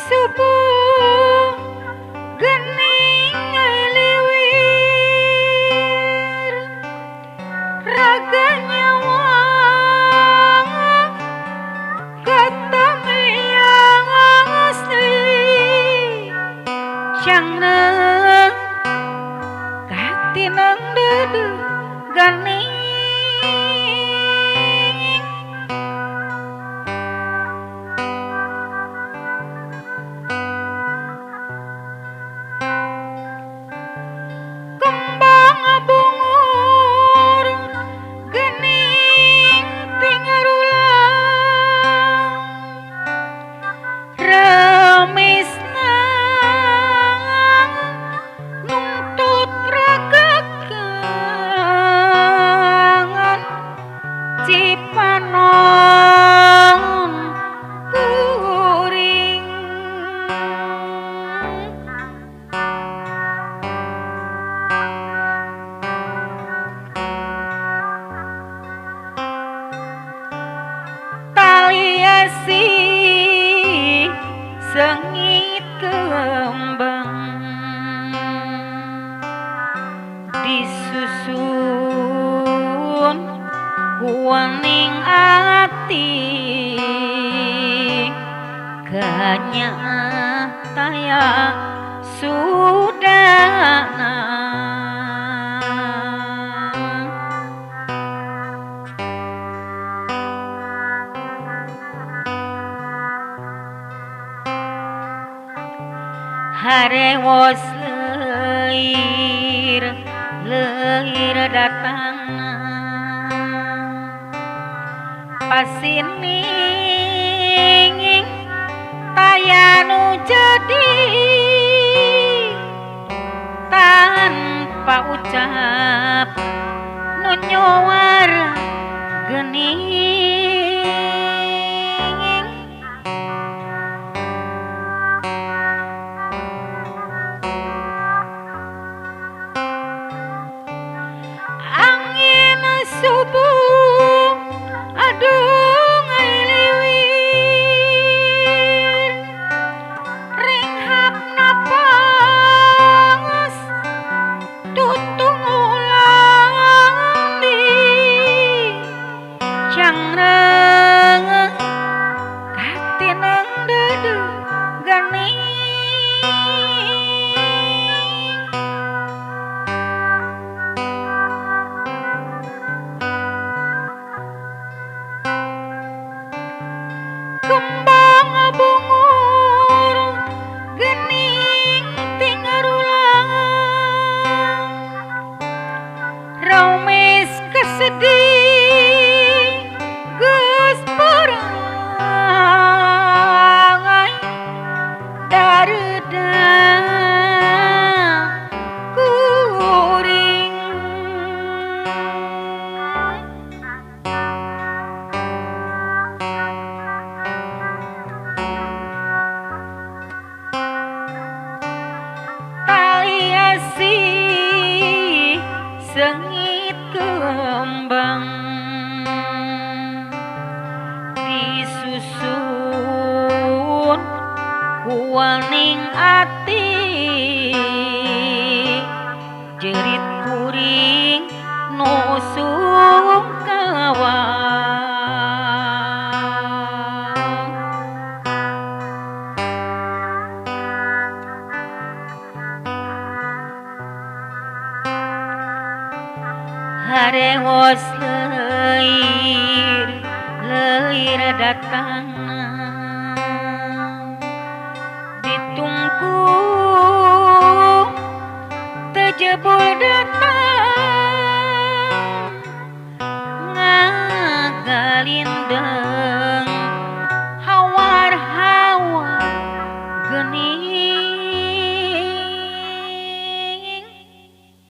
subuh gening liwir raganya wang katamiyang asli syangna katinang dedu ganing kembang bungur gening tingarulang remisna nuntut ragakangan cipanon kuring taliasi sengit kembang disusun kuaning ati kanya taya sudana harewos leir datang pasining tayanu jadi tanpa ucap nu nyowar gening angin subuh aduh ngaliwir ringhap napas tutung ulang di cangreng katinang dedu ganing kembang bungur gening tingarulang raumes kesedih geus perangai daredah kuring taliasi sengit kembang disusun kuaning ati jerit kuring nusuk kawang harewos leir datang ditunggu tejebul datang ngagalindeung